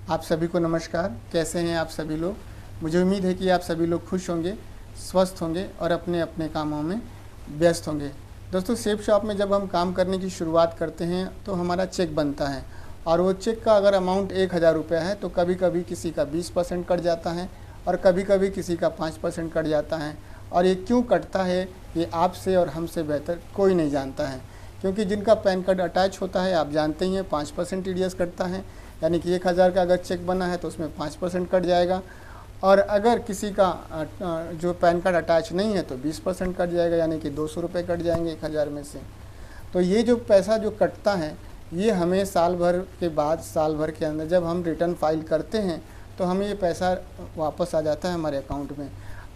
आप सभी को नमस्कार। कैसे हैं आप सभी लोग? मुझे उम्मीद है कि आप सभी लोग खुश होंगे, स्वस्थ होंगे और अपने अपने कामों में व्यस्त होंगे। दोस्तों, सेब शॉप में जब हम काम करने की शुरुआत करते हैं तो हमारा चेक बनता है और वो चेक का अगर अमाउंट 1000 रुपये है तो कभी कभी किसी का 20% कट जाता है और कभी कभी किसी का 5% कट जाता है। और ये क्यों कटता है ये आपसे और हमसे बेहतर कोई नहीं जानता है, क्योंकि जिनका पैन कार्ड अटैच होता है आप जानते ही हैं 5% टीडीएस कटता है। यानी कि 1000 का अगर चेक बना है तो उसमें 5% कट जाएगा और अगर किसी का जो पैन कार्ड अटैच नहीं है तो 20% कट जाएगा, यानी कि 200 रुपये कट जाएंगे 1000 में से। तो ये जो पैसा जो कटता है ये हमें साल भर के बाद, साल भर के अंदर जब हम रिटर्न फाइल करते हैं तो हमें ये पैसा वापस आ जाता है हमारे अकाउंट में।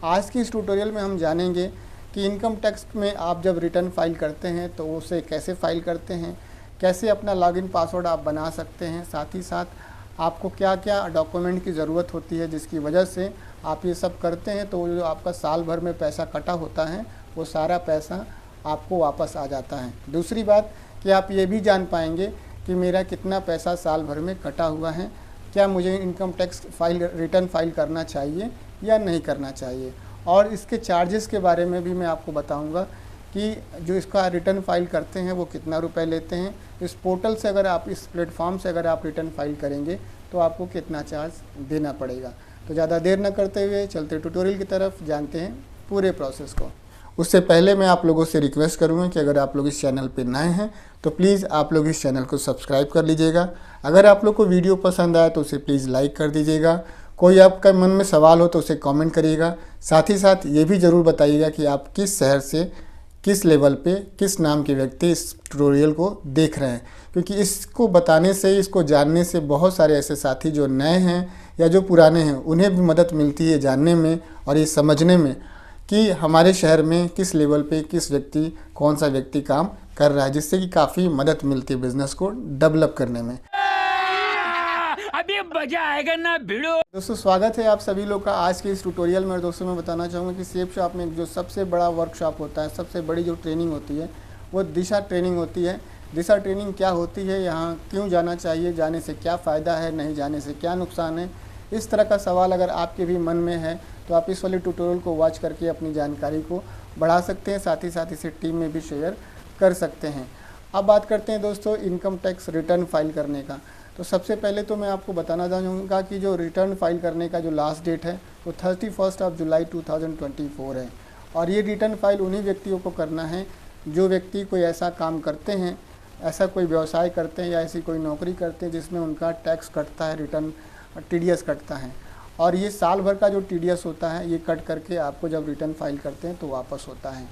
आज की इस ट्यूटोरियल में हम जानेंगे कि इनकम टैक्स में आप जब रिटर्न फाइल करते हैं तो उसे कैसे फाइल करते हैं, कैसे अपना लॉगिन पासवर्ड आप बना सकते हैं, साथ ही साथ आपको क्या क्या डॉक्यूमेंट की ज़रूरत होती है जिसकी वजह से आप ये सब करते हैं तो जो आपका साल भर में पैसा कटा होता है वो सारा पैसा आपको वापस आ जाता है। दूसरी बात कि आप ये भी जान पाएंगे कि मेरा कितना पैसा साल भर में कटा हुआ है, क्या मुझे इनकम टैक्स रिटर्न फाइल करना चाहिए या नहीं करना चाहिए, और इसके चार्जेस के बारे में भी मैं आपको बताऊंगा कि जो इसका रिटर्न फाइल करते हैं वो कितना रुपए लेते हैं। इस पोर्टल से अगर आप, इस प्लेटफॉर्म से अगर आप रिटर्न फाइल करेंगे तो आपको कितना चार्ज देना पड़ेगा। तो ज़्यादा देर न करते हुए चलते ट्यूटोरियल की तरफ, जानते हैं पूरे प्रोसेस को। उससे पहले मैं आप लोगों से रिक्वेस्ट करूँगा कि अगर आप लोग इस चैनल पर नए हैं तो प्लीज़ आप लोग इस चैनल को सब्सक्राइब कर लीजिएगा। अगर आप लोग को वीडियो पसंद आए तो उसे प्लीज़ लाइक कर दीजिएगा। कोई आपका मन में सवाल हो तो उसे कमेंट करिएगा। साथ ही साथ ये भी ज़रूर बताइएगा कि आप किस शहर से, किस लेवल पे, किस नाम के व्यक्ति इस ट्यूटोरियल को देख रहे हैं, क्योंकि इसको बताने से, इसको जानने से बहुत सारे ऐसे साथी जो नए हैं या जो पुराने हैं उन्हें भी मदद मिलती है जानने में और ये समझने में कि हमारे शहर में किस लेवल पे किस व्यक्ति, कौन सा व्यक्ति काम कर रहा है, जिससे कि काफ़ी मदद मिलती है बिज़नेस को डेवलप करने में। अभी मजा आएगा ना भिड़ो। दोस्तों, स्वागत है आप सभी लोग का आज के इस ट्यूटोरियल में। और दोस्तों, मैं बताना चाहूँगा कि सेब शॉप में जो सबसे बड़ा वर्कशॉप होता है, सबसे बड़ी जो ट्रेनिंग होती है वो दिशा ट्रेनिंग होती है। दिशा ट्रेनिंग क्या होती है, यहाँ क्यों जाना चाहिए, जाने से क्या फ़ायदा है, नहीं जाने से क्या नुकसान है, इस तरह का सवाल अगर आपके भी मन में है तो आप इस वाले ट्यूटोरियल को वॉच करके अपनी जानकारी को बढ़ा सकते हैं, साथ ही साथ इसे टीम में भी शेयर कर सकते हैं। अब बात करते हैं दोस्तों इनकम टैक्स रिटर्न फाइल करने का। तो सबसे पहले तो मैं आपको बताना चाहूँगा कि जो रिटर्न फाइल करने का जो लास्ट डेट है वो 31 जुलाई 2024 है। और ये रिटर्न फाइल उन्हीं व्यक्तियों को करना है जो व्यक्ति कोई ऐसा काम करते हैं, ऐसा कोई व्यवसाय करते हैं या ऐसी कोई नौकरी करते हैं जिसमें उनका टैक्स कटता है, रिटर्न टीडीएस कटता है। और ये साल भर का जो टीडीएस होता है ये कट करके आपको जब रिटर्न फाइल करते हैं तो वापस होता है।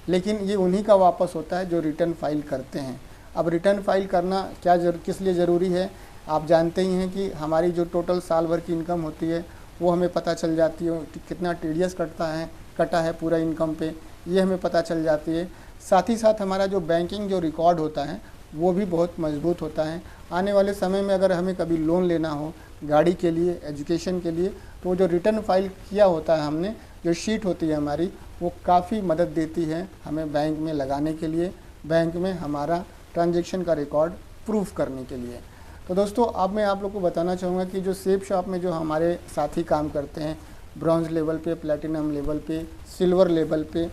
लेकिन ये उन्हीं का वापस होता है जो रिटर्न फाइल करते हैं। अब रिटर्न फाइल करना किस लिए ज़रूरी है, आप जानते ही हैं कि हमारी जो टोटल साल भर की इनकम होती है वो हमें पता चल जाती है, कितना टीडीएस कटा है पूरा इनकम पे, ये हमें पता चल जाती है। साथ ही साथ हमारा जो बैंकिंग जो रिकॉर्ड होता है वो भी बहुत मजबूत होता है। आने वाले समय में अगर हमें कभी लोन लेना हो गाड़ी के लिए, एजुकेशन के लिए, तो जो रिटर्न फाइल किया होता है हमने, जो शीट होती है हमारी, वो काफ़ी मदद देती है हमें बैंक में लगाने के लिए, बैंक में हमारा ट्रांजैक्शन का रिकॉर्ड प्रूफ करने के लिए। तो दोस्तों, अब मैं आप लोग को बताना चाहूँगा कि जो सेब शॉप में जो हमारे साथी काम करते हैं ब्रॉन्ज लेवल पे, प्लैटिनम लेवल पे, सिल्वर लेवल पे,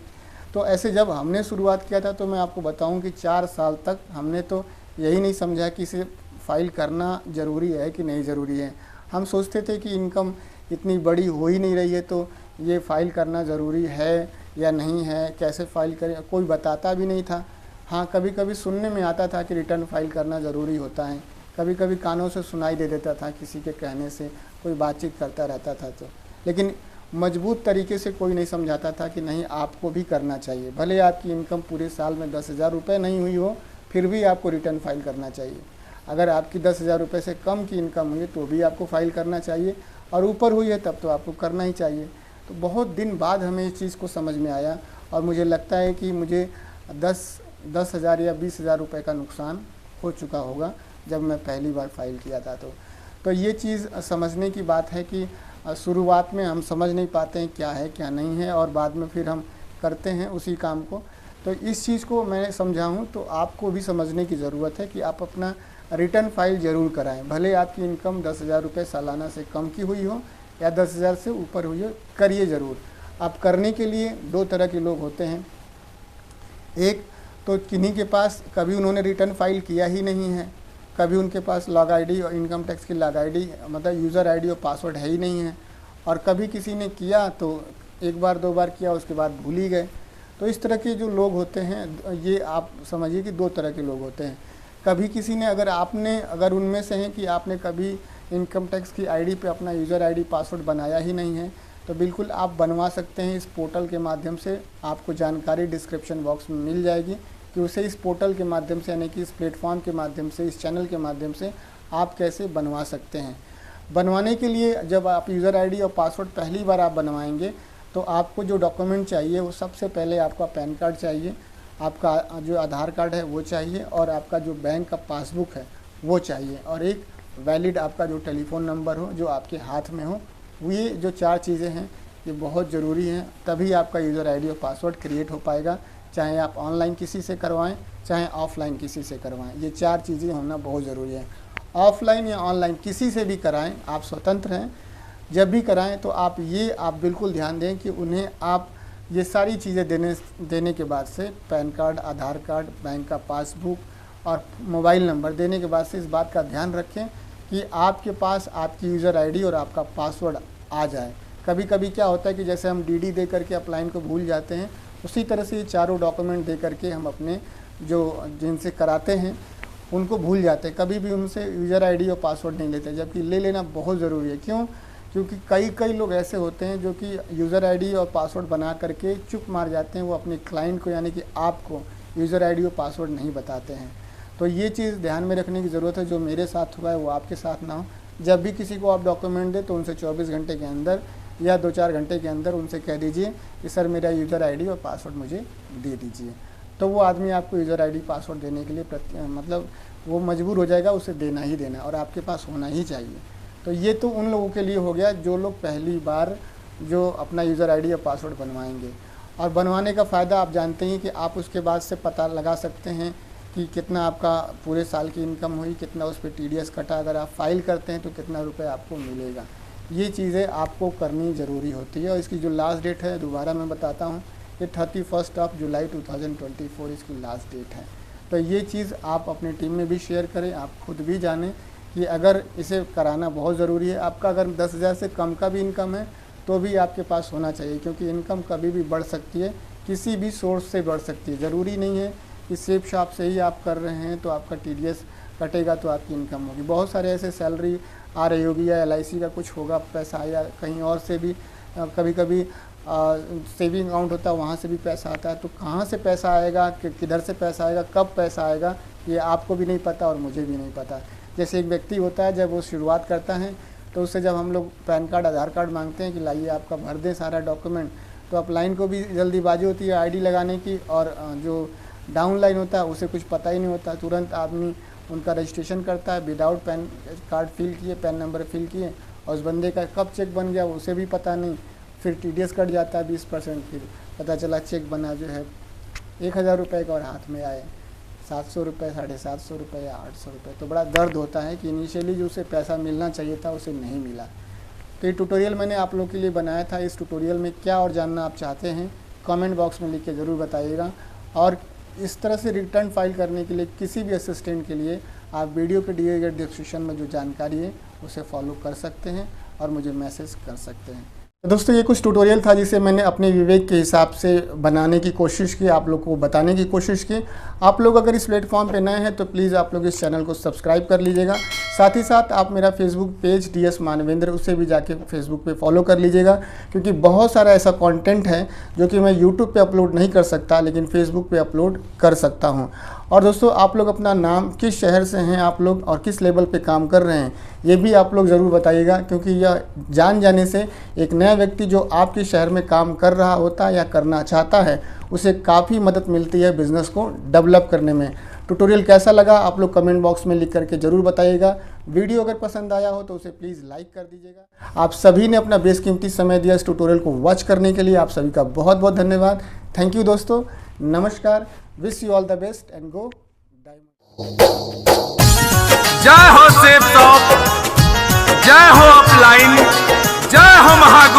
तो ऐसे जब हमने शुरुआत किया था तो मैं आपको बताऊं कि 4 साल तक हमने तो यही नहीं समझा कि इसे फाइल करना ज़रूरी है कि नहीं ज़रूरी है। हम सोचते थे कि इनकम इतनी बड़ी हो ही नहीं रही है तो ये फ़ाइल करना ज़रूरी है या नहीं है, कैसे फ़ाइल करें, कोई बताता भी नहीं था। हाँ, कभी कभी सुनने में आता था कि रिटर्न फाइल करना ज़रूरी होता है, कभी कभी कानों से सुनाई दे देता था, किसी के कहने से कोई बातचीत करता रहता था तो, लेकिन मजबूत तरीके से कोई नहीं समझाता था कि नहीं आपको भी करना चाहिए। भले आपकी इनकम पूरे साल में 10,000 रुपये नहीं हुई हो फिर भी आपको रिटर्न फाइल करना चाहिए। अगर आपकी 10,000 रुपये से कम की इनकम हुई तो भी आपको फाइल करना चाहिए, और ऊपर हुई है तब तो आपको करना ही चाहिए। तो बहुत दिन बाद हमें इस चीज़ को समझ में आया और मुझे लगता है कि मुझे 10,000 या 20,000 रुपये का नुकसान हो चुका होगा जब मैं पहली बार फाइल किया था। तो ये चीज़ समझने की बात है कि शुरुआत में हम समझ नहीं पाते हैं क्या है क्या नहीं है, और बाद में फिर हम करते हैं उसी काम को। तो इस चीज़ को मैं समझाऊँ तो आपको भी समझने की ज़रूरत है कि आप अपना रिटर्न फाइल ज़रूर कराएं। भले आपकी इनकम 10,000 रुपये सालाना से कम की हुई हो या 10,000 से ऊपर हुई हो, करिए ज़रूर। आप करने के लिए 2 तरह के लोग होते हैं। एक तो किन्हीं के पास कभी उन्होंने रिटर्न फाइल किया ही नहीं है, कभी उनके पास लॉग आईडी और इनकम टैक्स की लॉग आईडी मतलब यूज़र आईडी और पासवर्ड है ही नहीं है, और कभी किसी ने किया तो 1 बार 2 बार किया उसके बाद भूल ही गए। तो इस तरह के जो लोग होते हैं, ये आप समझिए कि 2 तरह के लोग होते हैं। कभी किसी ने अगर उनमें से हैं कि आपने कभी इनकम टैक्स की आईडी पे अपना यूज़र आईडी पासवर्ड बनाया ही नहीं है, तो बिल्कुल आप बनवा सकते हैं। इस पोर्टल के माध्यम से आपको जानकारी डिस्क्रिप्शन बॉक्स में मिल जाएगी कि उसे इस पोर्टल के माध्यम से, यानी कि इस प्लेटफॉर्म के माध्यम से, इस चैनल के माध्यम से आप कैसे बनवा सकते हैं। बनवाने के लिए जब आप यूज़र आईडी और पासवर्ड पहली बार आप बनवाएंगे तो आपको जो डॉक्यूमेंट चाहिए वो सबसे पहले आपका पैन कार्ड चाहिए, आपका जो आधार कार्ड है वो चाहिए, और आपका जो बैंक का पासबुक है वो चाहिए, और एक वैलिड आपका जो टेलीफ़ोन नंबर हो जो आपके हाथ में हो। ये जो 4 चीज़ें हैं ये बहुत ज़रूरी हैं, तभी आपका यूज़र आईडी और पासवर्ड क्रिएट हो पाएगा, चाहे आप ऑनलाइन किसी से करवाएं चाहे ऑफ़लाइन किसी से करवाएं। ये 4 चीज़ें होना बहुत ज़रूरी है। ऑफ़लाइन या ऑनलाइन किसी से भी कराएं, आप स्वतंत्र हैं। जब भी कराएं तो आप बिल्कुल ध्यान दें कि उन्हें आप ये सारी चीज़ें देने के बाद से, पैन कार्ड, आधार कार्ड, बैंक का पासबुक और मोबाइल नंबर देने के बाद से इस बात का ध्यान रखें कि आपके पास आपकी यूज़र आईडी और आपका पासवर्ड आ जाए। कभी कभी क्या होता है कि जैसे हम डीडी दे करके अपलाइन को भूल जाते हैं, उसी तरह से ये चारों डॉक्यूमेंट दे करके हम अपने जिनसे कराते हैं उनको भूल जाते हैं, कभी भी उनसे यूज़र आईडी और पासवर्ड नहीं लेते, जबकि ले लेना बहुत ज़रूरी है। क्यों? क्योंकि कई लोग ऐसे होते हैं जो कि यूज़र आईडी और पासवर्ड बना करके चुप मार जाते हैं, वो अपने क्लाइंट को यानी कि आपको यूज़र आईडी और पासवर्ड नहीं बताते हैं। तो ये चीज़ ध्यान में रखने की ज़रूरत है, जो मेरे साथ हुआ है वो आपके साथ ना हो। जब भी किसी को आप डॉक्यूमेंट दें तो उनसे 24 घंटे के अंदर या 2-4 घंटे के अंदर उनसे कह दीजिए कि सर मेरा यूज़र आईडी और पासवर्ड मुझे दे दीजिए। तो वो आदमी आपको यूज़र आईडी पासवर्ड देने के लिए मतलब वो मजबूर हो जाएगा, उसे देना ही देना, और आपके पास होना ही चाहिए। तो ये तो उन लोगों के लिए हो गया जो लोग पहली बार जो अपना यूज़र आईडी या पासवर्ड बनवाएंगे। और बनवाने का फ़ायदा आप जानते हैं कि आप उसके बाद से पता लगा सकते हैं कि कितना आपका पूरे साल की इनकम हुई, कितना उस पर TDS कटा, अगर आप फाइल करते हैं तो कितना रुपए आपको मिलेगा। ये चीज़ें आपको करनी ज़रूरी होती है। और इसकी जो लास्ट डेट है दोबारा मैं बताता हूँ, ये 31 जुलाई 2024 इसकी लास्ट डेट है। तो ये चीज़ आप अपनी टीम में भी शेयर करें, आप खुद भी जानें कि अगर इसे कराना बहुत ज़रूरी है। आपका अगर 10,000 से कम का भी इनकम है तो भी आपके पास होना चाहिए, क्योंकि इनकम कभी भी बढ़ सकती है, किसी भी सोर्स से बढ़ सकती है। ज़रूरी नहीं है कि सेफ शॉप से ही आप कर रहे हैं तो आपका TDS कटेगा तो आपकी इनकम होगी। बहुत सारे ऐसे सैलरी आ रही होगी या LIC का कुछ होगा पैसा, या कहीं और से भी कभी कभी सेविंग अकाउंट होता है वहाँ से भी पैसा आता है। तो कहाँ से पैसा आएगा, किधर से पैसा आएगा, कब पैसा आएगा, ये आपको भी नहीं पता और मुझे भी नहीं पता। जैसे एक व्यक्ति होता है, जब वो शुरुआत करता है तो उससे जब हम लोग पैन कार्ड, आधार कार्ड मांगते हैं कि लाइए आपका भर दें सारा डॉक्यूमेंट, तो अपलाइन को भी जल्दीबाजी होती है आईडी लगाने की, और जो डाउन लाइन होता है उसे कुछ पता ही नहीं होता। तुरंत आदमी उनका रजिस्ट्रेशन करता है विदाउट पैन कार्ड फिल किए, पैन नंबर फिल किए, और उस बंदे का कब चेक बन गया उसे भी पता नहीं। फिर TDS कट जाता है 20%, फिर पता चला चेक बना जो है 1,000 रुपये का और हाथ में आए 700 रुपये, 750 रुपये या 800 रुपये। तो बड़ा दर्द होता है कि इनिशियली जो उसे पैसा मिलना चाहिए था उसे नहीं मिला। तो ये ट्यूटोरियल मैंने आप लोग के लिए बनाया था। इस ट्यूटोरियल में क्या और जानना आप चाहते हैं कमेंट बॉक्स में लिख के ज़रूर बताइएगा। और इस तरह से रिटर्न फाइल करने के लिए किसी भी असिस्टेंट के लिए आप वीडियो के दिए गए डिस्क्रिप्शन में जो जानकारी है उसे फॉलो कर सकते हैं और मुझे मैसेज कर सकते हैं। तो दोस्तों ये कुछ ट्यूटोरियल था जिसे मैंने अपने विवेक के हिसाब से बनाने की कोशिश की, आप लोग को बताने की कोशिश की। आप लोग अगर इस प्लेटफॉर्म पे नए हैं तो प्लीज़ आप लोग इस चैनल को सब्सक्राइब कर लीजिएगा। साथ ही साथ आप मेरा फेसबुक पेज DS मानवेंद्र, उसे भी जाके फेसबुक पे फॉलो कर लीजिएगा, क्योंकि बहुत सारा ऐसा कंटेंट है जो कि मैं यूट्यूब पे अपलोड नहीं कर सकता लेकिन फेसबुक पे अपलोड कर सकता हूँ। और दोस्तों आप लोग अपना नाम, किस शहर से हैं आप लोग और किस लेवल पे काम कर रहे हैं, ये भी आप लोग ज़रूर बताइएगा, क्योंकि यह जान जाने से एक नया व्यक्ति जो आपके शहर में काम कर रहा होता है या करना चाहता है उसे काफ़ी मदद मिलती है बिज़नेस को डेवलप करने में। ट्यूटोरियल कैसा लगा आप लोग कमेंट बॉक्स में लिख करके ज़रूर बताइएगा। वीडियो अगर पसंद आया हो तो उसे प्लीज़ लाइक कर दीजिएगा। आप सभी ने अपना बेशकीमती समय दिया इस ट्यूटोरियल को वॉच करने के लिए, आप सभी का बहुत बहुत धन्यवाद। थैंक यू दोस्तों, नमस्कार, wish you all the best and go diamond. जय हो सेफ टॉप, जय हो